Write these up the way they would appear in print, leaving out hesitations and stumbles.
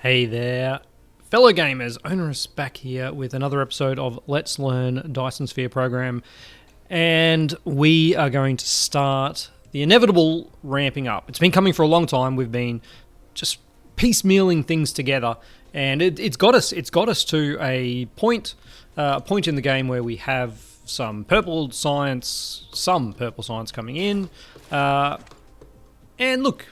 Hey there, fellow gamers. Onerous back here with another episode of Let's Learn Dyson Sphere Program, and we are going to start the inevitable ramping up. It's been coming for a long time. We've been just piecemealing things together, and it's got us to a point in the game where we have some purple science coming in, and look,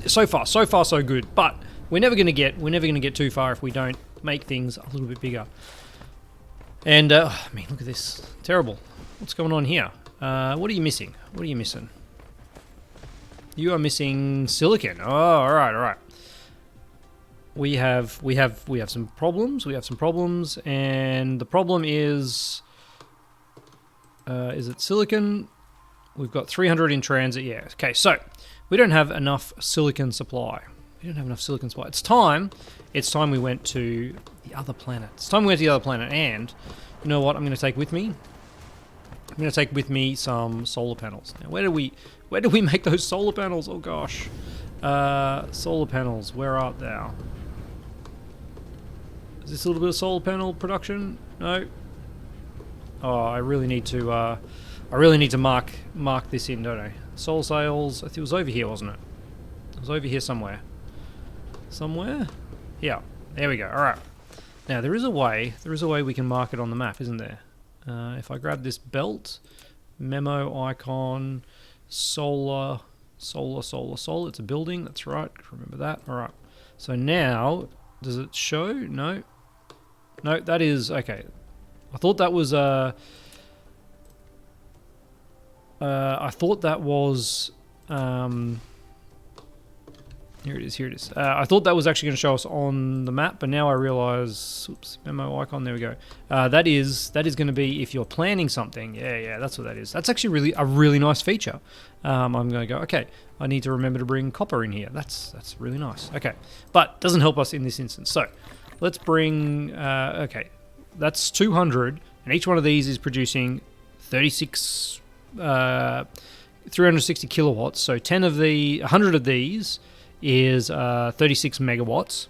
so far so good, but we're never going to get too far if we don't make things a little bit bigger. And I mean, look at this, terrible. What's going on here? What are you missing? What are you missing? You are missing silicon. Oh, all right. We have some problems. And the problem is it silicon? We've got 300 in transit. Yeah. Okay, so we don't have enough silicon supply. It's time we went to the other planet. And you know what I'm going to take with me? I'm going to take with me some solar panels. Now, where do we make those solar panels? Oh gosh. Solar panels, where art thou? Is this a little bit of solar panel production? No. Oh, I really need to mark this in, don't I? Solar sails. I think it was over here, wasn't it? It was over here somewhere. Yeah, there we go. All right. Now there is a way we can mark it on the map, isn't there? If I grab this belt, memo icon, solar. It's a building. That's right. Remember that. All right. So now, does it show? No, that is okay. I thought that was Here it is. I thought that was actually going to show us on the map, but now I realise, oops, memo icon, there we go. That is going to be if you're planning something. Yeah, that's what that is. That's actually a really nice feature. I'm going to go, okay, I need to remember to bring copper in here. That's really nice. Okay, but doesn't help us in this instance. So let's bring, okay, that's 200, and each one of these is producing 360 kilowatts. So 100 of these is 36 megawatts.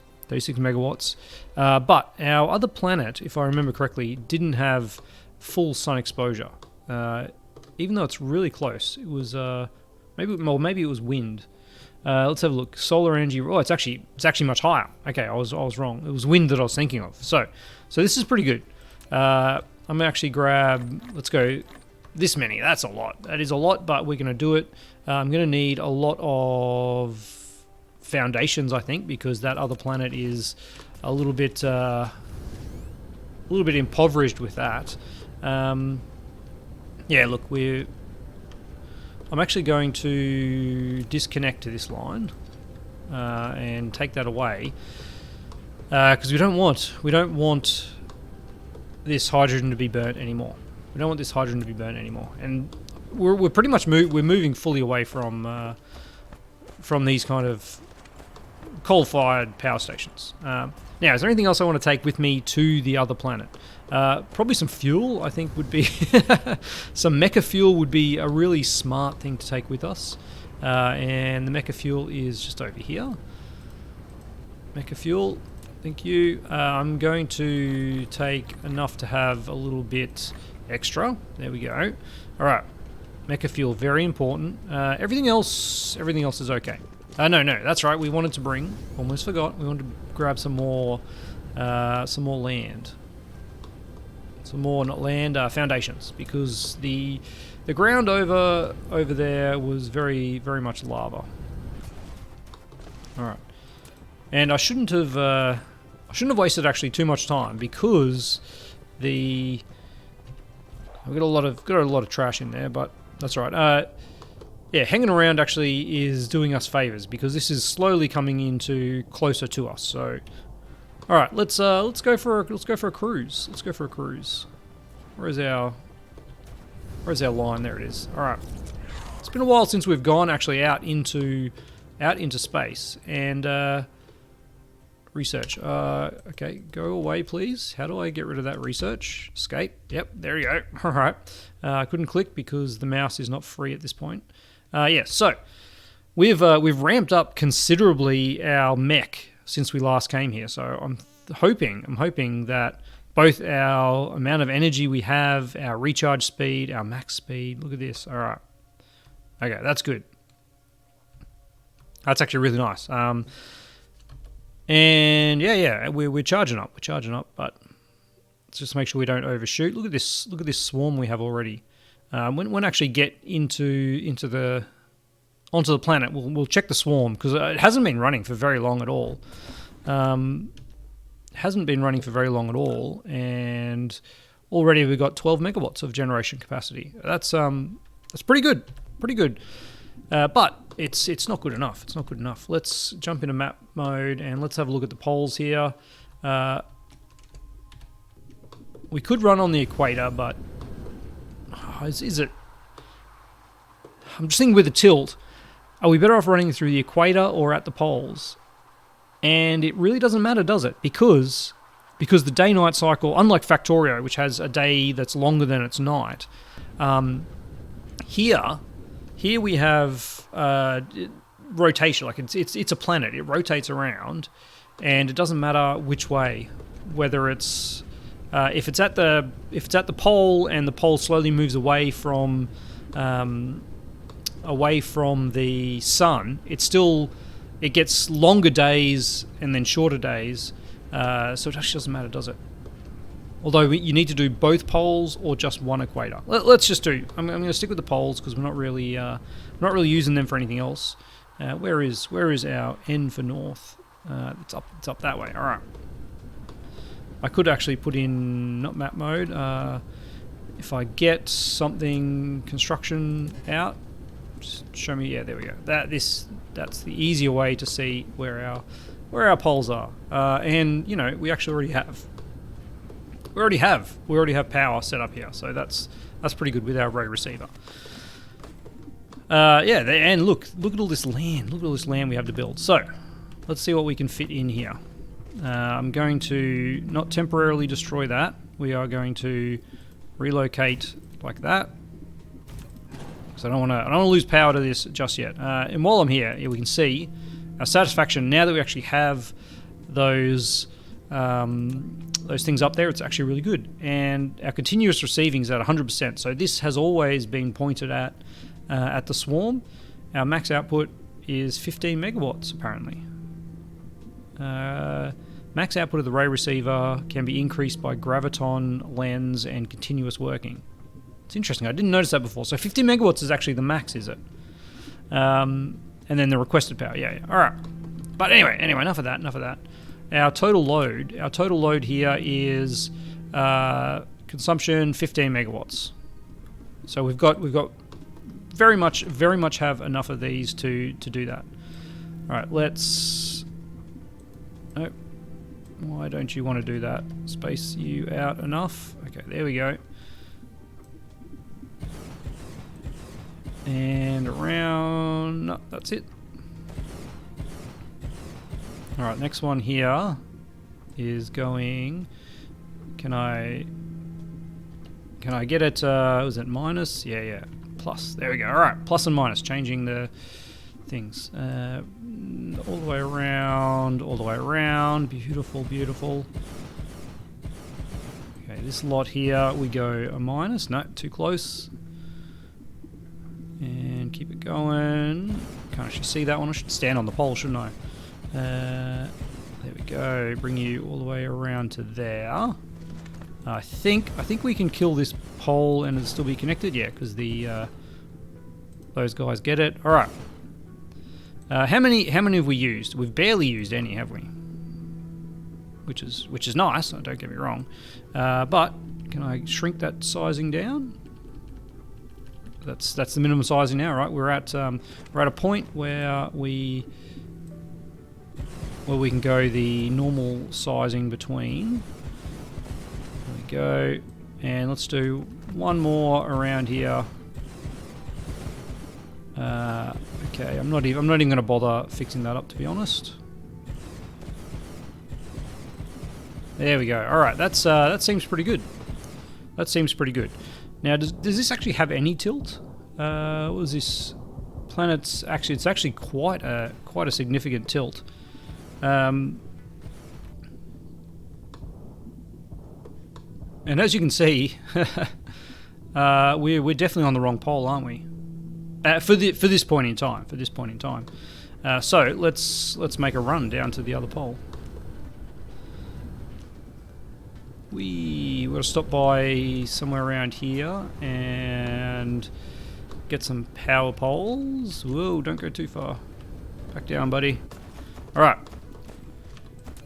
But our other planet, if I remember correctly, didn't have full sun exposure. Even though it's really close, it was maybe it was wind. Let's have a look. Solar energy. Oh, it's actually much higher. Okay, I was wrong. It was wind that I was thinking of. So this is pretty good. I'm gonna actually grab. Let's go. This many. That's a lot. That is a lot, but we're gonna do it. I'm gonna need a lot of foundations, I think, because that other planet is a little bit impoverished with that. Yeah, look, I'm actually going to disconnect to this line and take that away because we don't want this hydrogen to be burnt anymore. And we're pretty much we're moving fully away from these kind of coal-fired power stations. Now, is there anything else I want to take with me to the other planet? Probably some fuel, I think, would be... some mecha fuel would be a really smart thing to take with us. And the mecha fuel is just over here. Mecha fuel, thank you. I'm going to take enough to have a little bit extra. There we go. All right. Mecha fuel, very important. Everything else is okay. No, that's right. We wanted to bring. Almost forgot. We wanted to grab some more land. Foundations, because the ground over there was very much lava. All right, and I shouldn't have wasted actually too much time because I've got a lot of trash in there, but that's all right. Yeah, hanging around actually is doing us favors because this is slowly coming into closer to us. So, all right, let's go for a cruise. Where's our line? There it is. All right. It's been a while since we've gone actually out into space and research. Okay, go away, please. How do I get rid of that research? Escape. Yep, there you go. All right. I couldn't click because the mouse is not free at this point. Yeah, so we've ramped up considerably our mech since we last came here. So I'm hoping that both our amount of energy we have, our recharge speed, our max speed. Look at this. All right. Okay, that's good. That's actually really nice. And yeah, we're charging up. We're charging up, but let's just make sure we don't overshoot. Look at this. Look at this swarm we have already. When I actually get onto the planet, we'll check the swarm, because it hasn't been running for very long at all. And already we've got 12 megawatts of generation capacity. That's pretty good. Pretty good. But it's not good enough. It's not good enough. Let's jump into map mode and let's have a look at the poles here. We could run on the equator, but is it? I'm just thinking with the tilt, are we better off running through the equator or at the poles? And it really doesn't matter, does it? Because the day-night cycle, unlike Factorio, which has a day that's longer than its night, here we have rotation. Like it's a planet. It rotates around, and it doesn't matter which way. Whether it's if it's at the pole and the pole slowly moves away from the sun, it gets longer days and then shorter days. So it actually doesn't matter, does it? Although you need to do both poles or just one equator. Let's just do. I'm going to stick with the poles because we're not really using them for anything else. Where is our N for north? It's up that way. All right. I could actually put in not map mode. If I get something construction out, just show me. Yeah, there we go. That's the easier way to see where our poles are. And we actually already have. We already have power set up here, so that's pretty good with our array receiver. And look at all this land. Look at all this land we have to build. So let's see what we can fit in here. I'm going to not temporarily destroy that. We are going to relocate like that. Because I don't want to lose power to this just yet. And while I'm here, we can see our satisfaction. Now that we actually have those things up there, it's actually really good. And our continuous receiving is at 100%. So this has always been pointed at the swarm. Our max output is 15 megawatts apparently. Max output of the array receiver can be increased by graviton, lens, and continuous working. It's interesting. I didn't notice that before. So 15 megawatts is actually the max, is it? And then the requested power. Yeah. All right. But anyway, enough of that. Our total load here is consumption 15 megawatts. So we've got very much have enough of these to do that. All right, let's. Oh, why don't you want to do that? Space you out enough. Okay, there we go. And around. No, that's it. All right, next one here is going. Can I get it? Was it minus? Yeah. Plus. There we go. All right, plus and minus, changing the things. All the way around. Beautiful. Okay, this lot here we go a minus. No, too close. And keep it going. Can't actually see that one. I should stand on the pole, shouldn't I? There we go. Bring you all the way around to there. I think we can kill this pole and it'll still be connected. Yeah, because those guys get it. All right. How many have we used? We've barely used any, have we? Which is nice. Don't get me wrong. But can I shrink that sizing down? That's the minimum sizing now, right? We're at a point where we can go the normal sizing between. There we go, and let's do one more around here. Okay, I'm not even going to bother fixing that up, to be honest. There we go. All right, that seems pretty good. Now, does this actually have any tilt? What was this? Planet's actually, it's actually quite a significant tilt. And as you can see, we're definitely on the wrong pole, aren't we? For this point in time. So let's make a run down to the other pole. We got to stop by somewhere around here and get some power poles. Whoa! Don't go too far. Back down, buddy. All right.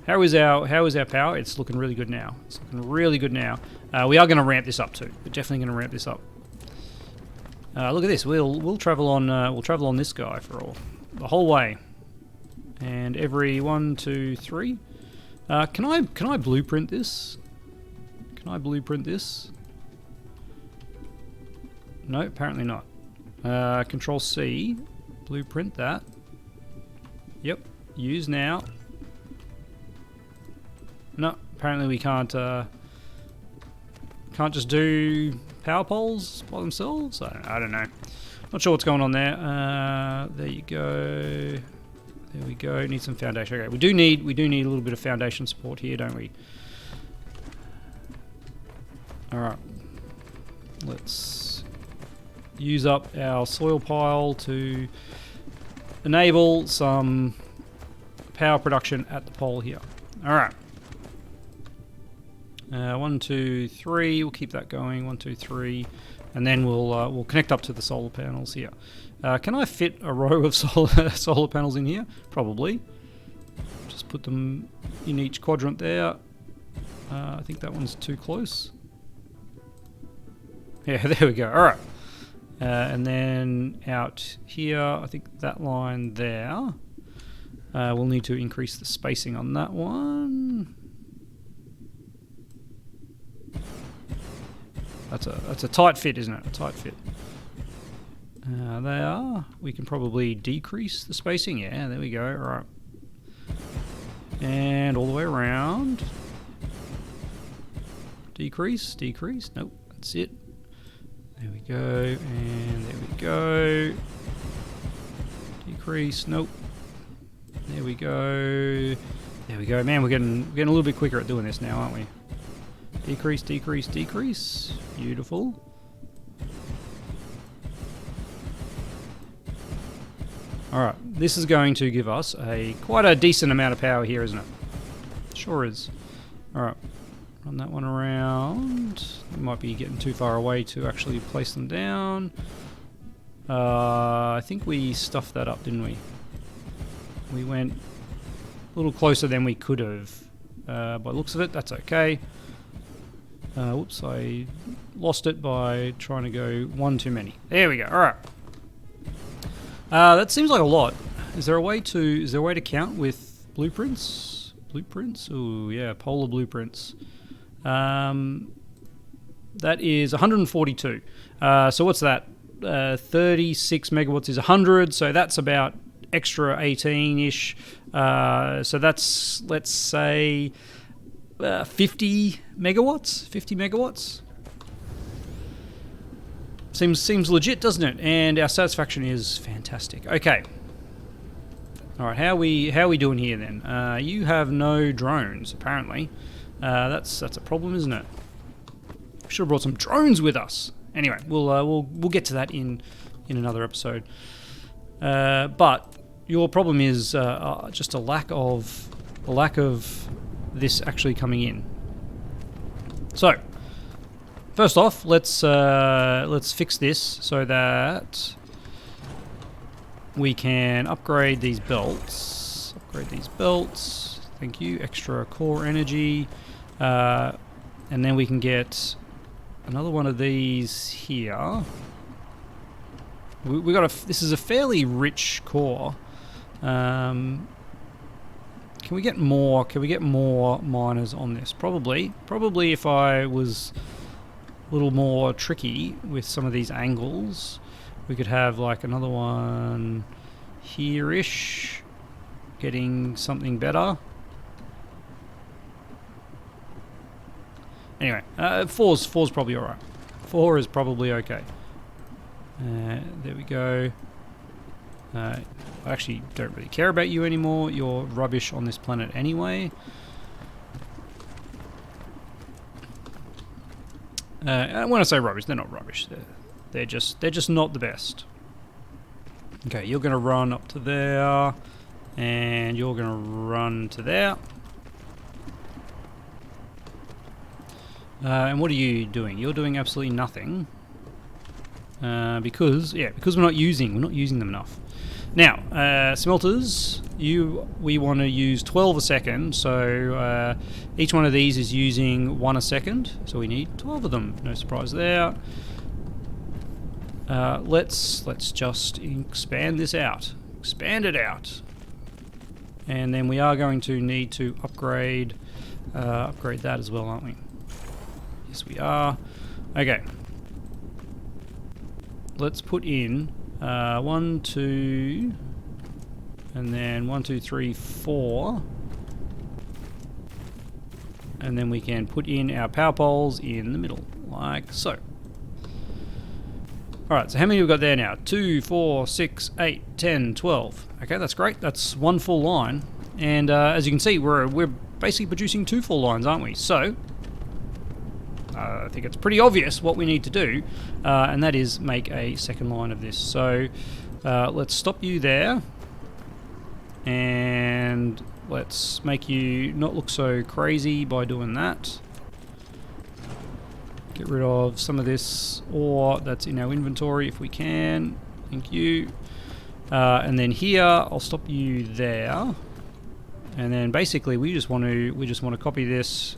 How is our power? It's looking really good now. We are going to ramp this up too. We're definitely going to ramp this up. Look at this. We'll travel on this guy for the whole way. And every 1, 2, 3. Can I blueprint this? No, apparently not. Control C. Blueprint that. Yep. Use now. No, apparently we can't just do power poles by themselves. I don't know. Not sure what's going on there. There you go. There we go. Need some foundation. Okay, we do need a little bit of foundation support here, don't we? All right. Let's use up our soil pile to enable some power production at the pole here. All right. 1, 2, 3. We'll keep that going. 1, 2, 3, and then we'll connect up to the solar panels here. Can I fit a row of solar panels in here? Probably. Just put them in each quadrant there. I think that one's too close. Yeah, there we go. All right. And then out here, I think that line there. We'll need to increase the spacing on that one. That's a tight fit, isn't it? A tight fit. There. We can probably decrease the spacing. Yeah, there we go. All right. And all the way around. Decrease. Nope, that's it. There we go, and there we go. Decrease. Nope. There we go. There we go. Man, we're getting a little bit quicker at doing this now, aren't we? Decrease. Beautiful. Alright, this is going to give us quite a decent amount of power here, isn't it? Sure is. Alright, run that one around. We might be getting too far away to actually place them down. I think we stuffed that up, didn't we? We went a little closer than we could have. By the looks of it, that's okay. Whoops, I lost it by trying to go one too many. There we go. All right. That seems like a lot. Is there a way to count with blueprints? Oh yeah, polar blueprints. That is 142. So what's that? 36 megawatts is 100. So that's about extra 18-ish. So that's, let's say, 50 megawatts. 50 megawatts. Seems legit, doesn't it? And our satisfaction is fantastic. Okay. All right. How are we doing here then? You have no drones apparently. That's a problem, isn't it? Should have brought some drones with us. Anyway, we'll get to that in another episode. But your problem is just a lack of this actually coming in. So first off, let's fix this so that we can upgrade these belts. Thank you. Extra core energy, and then we can get another one of these here. We got this is a fairly rich core. Can we get more? Can we get more miners on this? Probably if I was a little more tricky with some of these angles, we could have like another one here-ish, getting something better. Anyway, four's probably alright. 4 is probably okay. There we go. I actually don't really care about you anymore. You're rubbish on this planet anyway. And when I say rubbish, they're not rubbish. They're just not the best. Okay, you're going to run up to there, and you're going to run to there. And what are you doing? You're doing absolutely nothing. Because we're not using them enough. Now, smelters, we want to use 12 a second, so each one of these is using 1 a second, so we need 12 of them. No surprise there. Let's just expand this out. Expand it out. And then we are going to need to upgrade that as well, aren't we? Yes, we are. Okay. Let's put in 1, 2, and then 1, 2, 3, 4. And then we can put in our power poles in the middle, like so. Alright, so how many have we got there now? 2, 4, 6, 8, 10, 12. Okay, that's great. That's one full line. And as you can see, we're basically producing 2 full lines, aren't we? So, I think it's pretty obvious what we need to do, and that is make a second line of this. So let's stop you there, and let's make you not look so crazy by doing that. Get rid of some of this ore that's in our inventory if we can. Thank you. And then here, I'll stop you there, and then basically we just want to copy this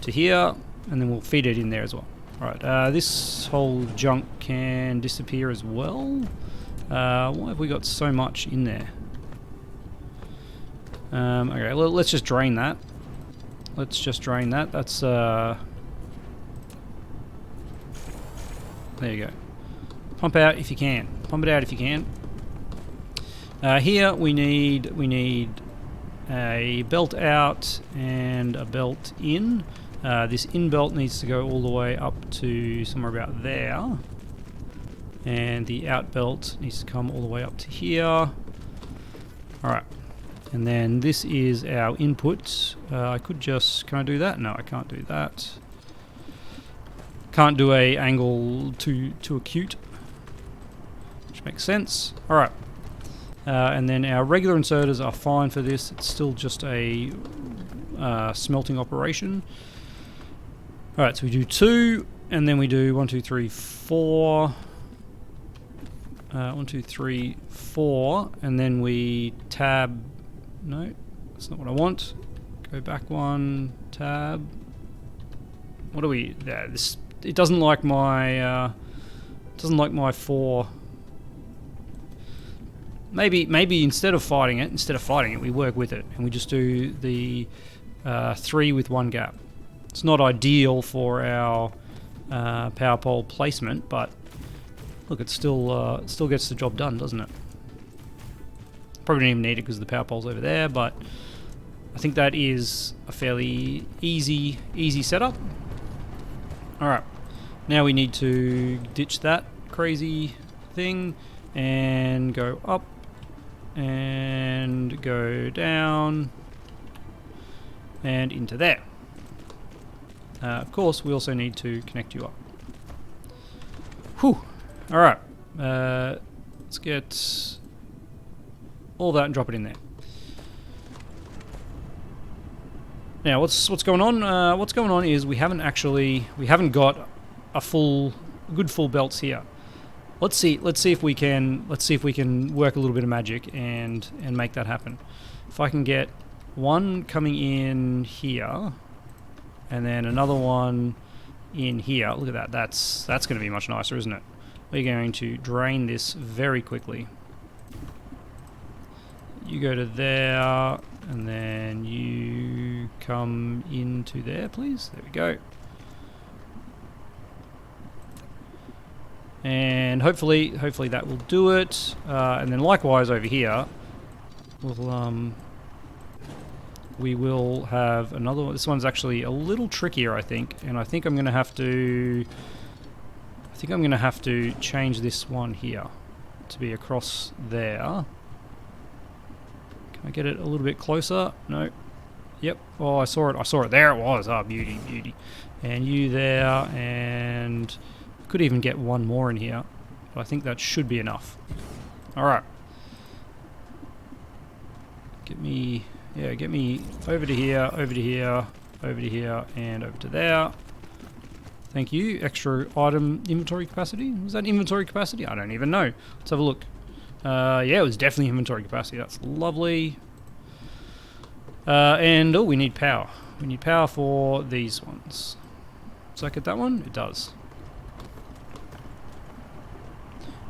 to here. And then we'll feed it in there as well. Alright, this whole junk can disappear as well. Why have we got so much in there? Okay, let's just drain that. Let's just drain that. That's, there you go. Pump out if you can. Pump it out if you can. Here we need a belt out and a belt in. This in belt needs to go all the way up to somewhere about there, and the out belt needs to come all the way up to here. Alright, and then this is our input. I could just, can I do that? No, I can't do that. Can't do a angle too acute, which makes sense. Alright, and then our regular inserters are fine for this. It's still just a smelting operation. Alright, so we do 2, and then we do 1, 2, 3, 4. 1, 2, 3, 4, and then we tab. No, that's not what I want. Go back 1, tab. What do we? Yeah, this it doesn't like my 4. Maybe instead of fighting it, we work with it and we just do the 3 with 1 gap. It's not ideal for our power pole placement, but look, it still gets the job done, doesn't it? Probably don't even need it because the power pole's over there, but I think that is a fairly easy setup. Alright, now we need to ditch that crazy thing and go up and go down and into there. Of course, we also need to connect you up. Whew! Alright, let's get all that and drop it in there. Now, what's going on? What's going on is we haven't got a good full belts here. Let's see if we can work a little bit of magic and make that happen. If I can get one coming in here, and then another one in here. Look at that. That's going to be much nicer, isn't it? We're going to drain this very quickly. You go to there, and then you come into there, please. There we go. And hopefully that will do it. And then likewise over here, we will have another one. This one's actually a little trickier, I think, and I think I'm going to have to. change this one here to be across there. Can I get it a little bit closer? No. Yep. Oh, I saw it. I saw it. There it was. Ah, beauty, beauty. And you there, and could even get one more in here. But I think that should be enough. All right. Get me over to here, over to here, over to here, and over to there. Thank you. Extra item inventory capacity. Was that inventory capacity? I don't even know. Let's have a look. Yeah, it was definitely inventory capacity. That's lovely. And oh, we need power. We need power for these ones. Does that get that one? It does.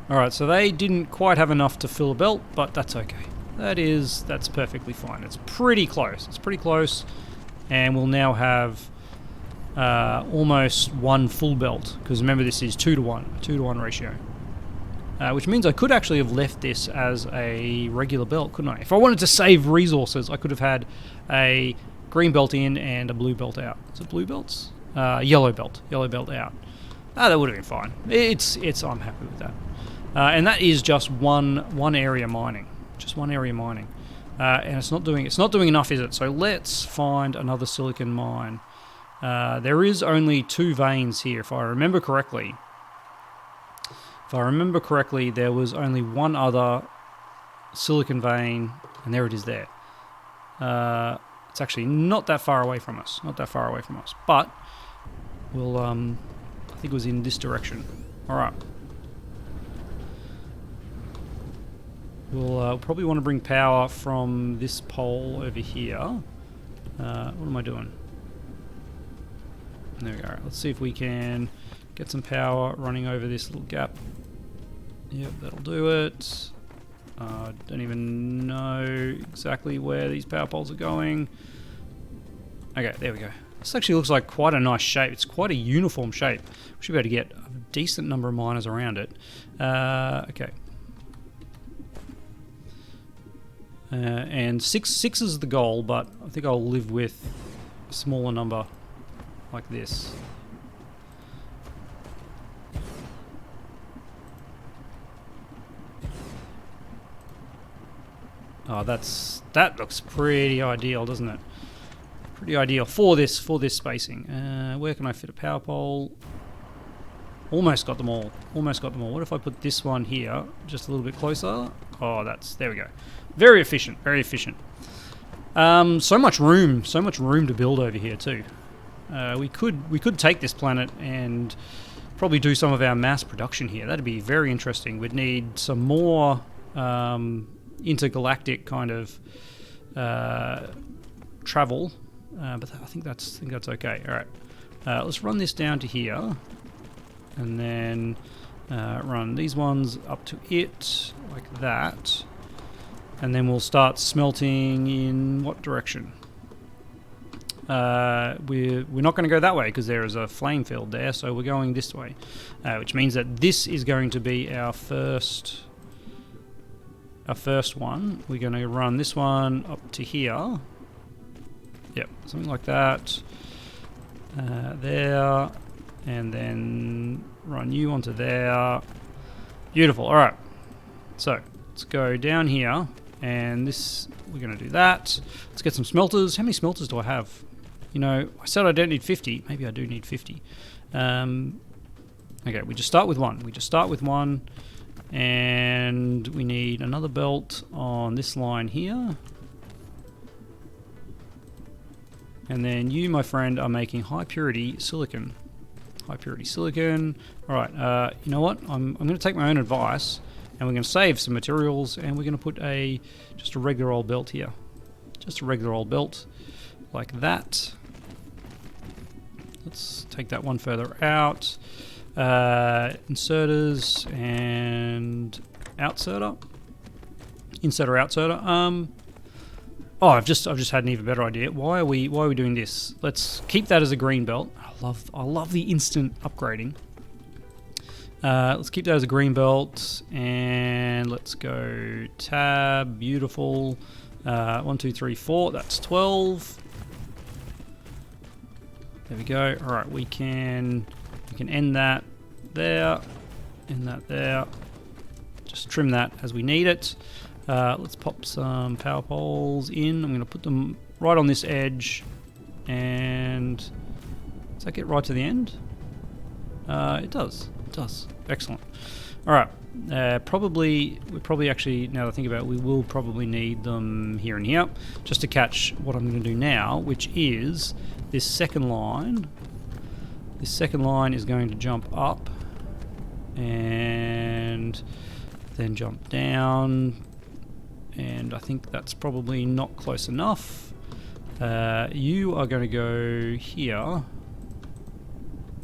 Alright, so they didn't quite have enough to fill a belt, but that's okay. That's perfectly fine. It's pretty close. It's pretty close. And we'll now have almost one full belt, because remember this is 2 to 1, 2 to 1 ratio. Which means I could actually have left this as a regular belt, couldn't I? If I wanted to save resources, I could have had a green belt in and a blue belt out. Is it blue belts? Yellow belt out. That would have been fine. I'm happy with that. And that is just one area mining. Just one area mining. And it's not doing enough, is it? So let's find another silicon mine. There is only 2 veins here, if I remember correctly. If I remember correctly, there was only one other silicon vein, and there it is there. It's actually not that far away from us. Not that far away from us. But we'll, I think it was in this direction. Alright. We'll probably want to bring power from this pole over here. What am I doing? There we go. Let's see if we can get some power running over this little gap. Yep, that'll do it. Don't even know exactly where these power poles are going. Okay, there we go. This actually looks like quite a nice shape. It's quite a uniform shape. We should be able to get a decent number of miners around it. Okay. And six is the goal, but I think I'll live with a smaller number like this. Oh, that looks pretty ideal, doesn't it? Pretty ideal for this spacing. Where can I fit a power pole? Almost got them all. Almost got them all. What if I put this one here, just a little bit closer? Oh, there we go. Very efficient. Very efficient. So much room to build over here too. We could take this planet and probably do some of our mass production here. That'd be very interesting. We'd need some more intergalactic kind of travel, but I think that's okay. All right, let's run this down to here, and then run these ones up to it like that, and then we'll start smelting in what direction? We're not going to go that way because there is a flame field there, so we're going this way, which means that this is going to be our first one. We're going to run this one up to here. Yep, something like that. There, and then run you onto there. Beautiful. All right. So let's go down here, and this we're going to do that. Let's get some smelters. How many smelters do I have? You know, I said I don't need 50. Maybe I do need 50. Okay, we just start with one. And we need another belt on this line here. And then you, my friend, are making high purity silicon. High purity silicon. Alright, you know what? I'm going to take my own advice, and we're going to save some materials, and we're going to put just a regular old belt here. Just a regular old belt, like that. Let's take that one further out. Inserters and ouserter. Inserter, ouserter. Oh, I've just had an even better idea. Why are we doing this? Let's keep that as a green belt. I love the instant upgrading. Let's keep that as a green belt, and let's go tab. Beautiful. 1, 2, 3, 4. That's 12. There we go. All right, we can end that there, end that there. Just trim that as we need it. Let's pop some power poles in. I'm going to put them right on this edge. And does that get right to the end? It does. It does. Excellent. All right. We probably actually, now that I think about it, we will probably need them here and here just to catch what I'm going to do now, which is this second line. This second line is going to jump up and then jump down, and I think that's probably not close enough. You are going to go here.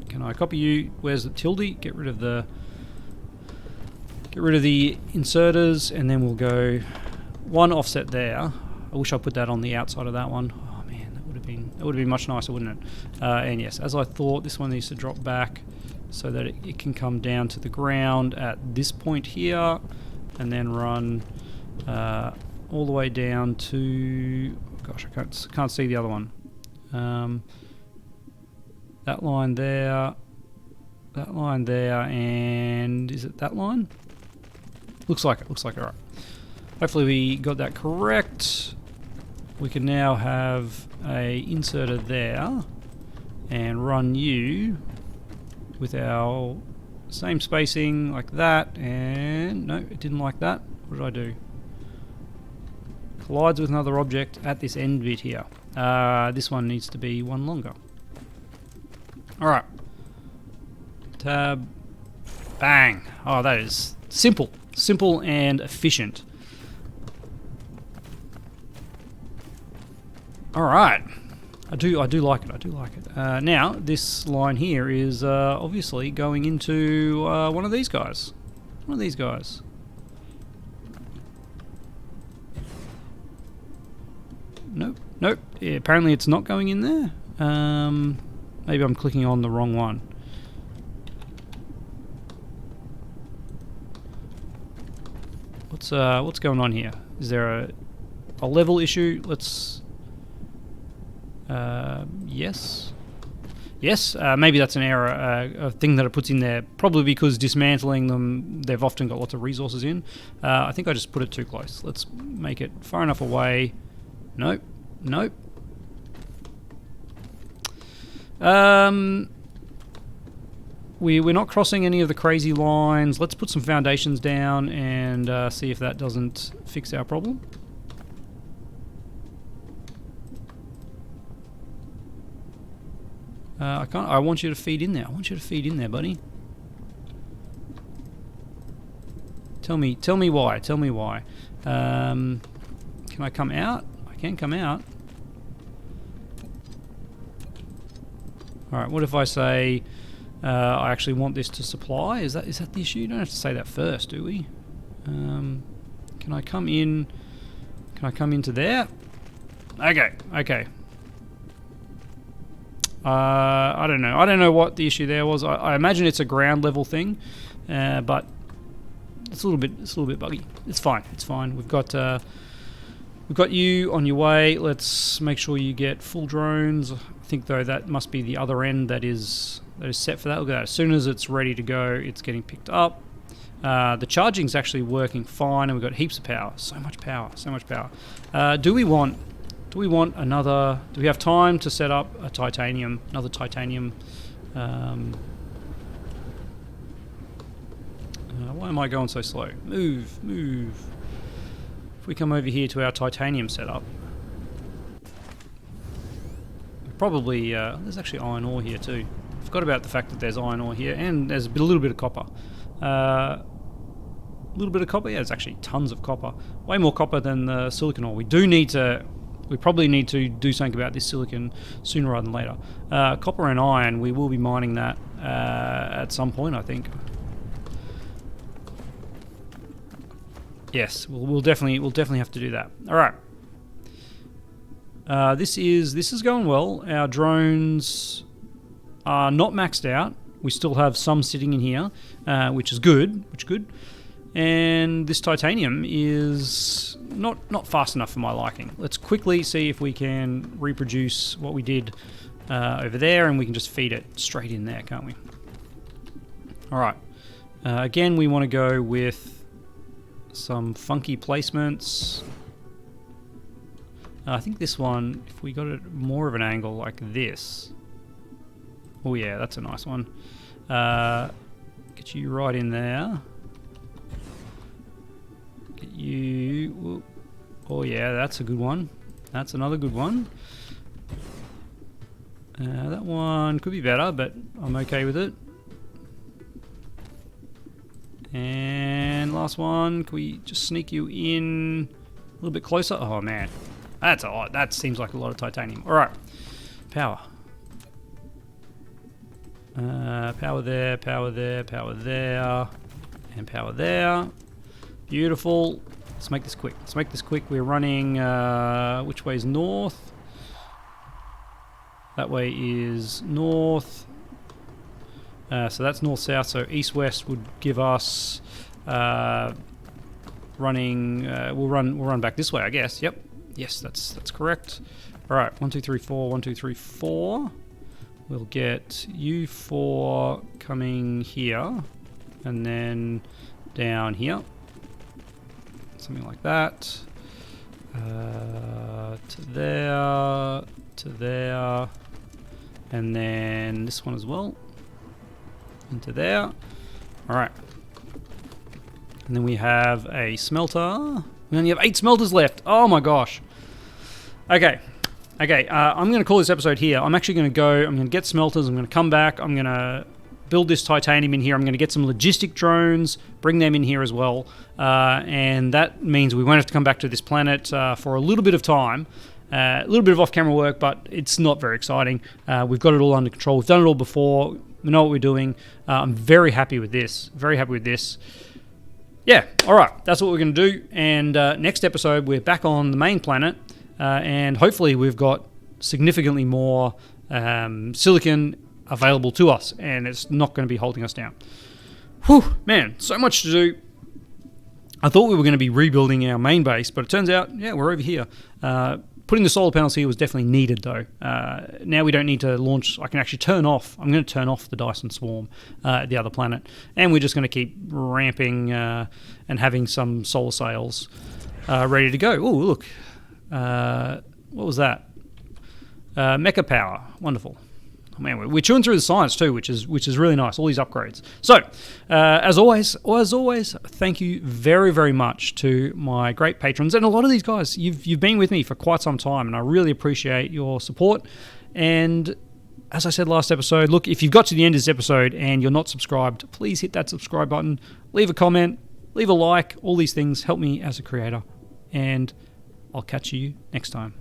Can I copy you? Where's the tilde? Get rid of the inserters, and then we'll go one offset there. I wish I put that on the outside of that one. Oh man, that would have been much nicer, wouldn't it? And yes, as I thought, this one needs to drop back so that it can come down to the ground at this point here, and then run all the way down to. Gosh, I can't see the other one. That line there, and is it that line? Looks like it. All right. Hopefully we got that correct. We can now have a inserter there and run you with our same spacing like that. And no, it didn't like that. What did I do? Collides with another object at this end bit here. This one needs to be one longer. Alright. Tab. Bang. Oh, that is simple. Simple and efficient. Alright. I do like it. Now, this line here is obviously going into one of these guys. Nope. Yeah, apparently it's not going in there. Maybe I'm clicking on the wrong one. What's going on here? Is there a level issue? Let's. Yes. Maybe that's an error, a thing that it puts in there. Probably because dismantling them, they've often got lots of resources in. I think I just put it too close. Let's make it far enough away. Nope. We're not crossing any of the crazy lines. Let's put some foundations down and see if that doesn't fix our problem. I can't. I want you to feed in there. Buddy. Tell me why. Can I come out? I can come out. Alright, what if I say I actually want this to supply? Is that the issue? You don't have to say that first, do we? Can I come in? Can I come into there? Okay. I don't know. I don't know what the issue there was. I imagine it's a ground level thing, but it's a little bit buggy. It's fine. We've got you on your way. Let's make sure you get full drones. I think though that must be the other end that is set for that. Look at that. As soon as it's ready to go, it's getting picked up. The charging's actually working fine, and we've got heaps of power. So much power. Do we want another? Do we have time to set up another titanium? Why am I going so slow? Move. If we come over here to our titanium setup, probably there's actually iron ore here too. Forgot about the fact that there's iron ore here, and there's a little bit of copper. Yeah, there's actually tons of copper. Way more copper than the silicon ore. We probably need to do something about this silicon sooner rather than later. Copper and iron, we will be mining that at some point, I think. Yes, we'll definitely have to do that. All right. This is going well. Our drones are not maxed out. We still have some sitting in here, which is good. And this titanium is not fast enough for my liking. Let's quickly see if we can reproduce what we did over there, and we can just feed it straight in there, can't we? All right. Again, we want to go with some funky placements. I think this one, if we got it more of an angle like this. Oh yeah, that's a nice one. Get you right in there. Get you... Oh yeah, that's a good one. That's another good one. That one could be better, but I'm okay with it. And last one, can we just sneak you in a little bit closer? Oh man, that's a lot. That seems like a lot of titanium. All right, power. Power there, power there, power there, and power there. Beautiful. Let's make this quick. Let's make this quick. We're running, which way is north? That way is north. So that's north-south, so east-west would give us running, we'll run back this way, I guess. Yep. Yes, that's correct. All right, 1, 2, 3, 4, 1, 2, 3, 4. We'll get you 4 coming here, and then down here. Something like that. To there, to there, and then this one as well. Into there. All right. And then we have a smelter. We only have 8 smelters left. Oh my gosh. Okay. Okay, I'm going to call this episode here. I'm actually going to go, I'm going to get smelters, I'm going to come back, I'm going to build this titanium in here, I'm going to get some logistic drones, bring them in here as well, and that means we won't have to come back to this planet for a little bit of time. A little bit of off-camera work, but it's not very exciting. We've got it all under control. We've done it all before. We know what we're doing. I'm very happy with this. Very happy with this. Yeah, all right. That's what we're going to do. And next episode, we're back on the main planet. And hopefully we've got significantly more silicon available to us. And it's not going to be holding us down. Whew, man, so much to do. I thought we were going to be rebuilding our main base, but it turns out, yeah, we're over here. Putting the solar panels here was definitely needed, though. Now we don't need to launch. I can actually turn off. I'm going to turn off the Dyson Swarm at the other planet. And we're just going to keep ramping and having some solar sails ready to go. Oh, look. What was that? Mecha power. Wonderful. Oh, man, we're chewing through the science too, which is really nice. All these upgrades. So, as always, thank you very, very much to my great patrons, and a lot of these guys. You've been with me for quite some time, and I really appreciate your support. And as I said last episode, look, if you've got to the end of this episode and you're not subscribed, please hit that subscribe button, leave a comment, leave a like. All these things help me as a creator, and I'll catch you next time.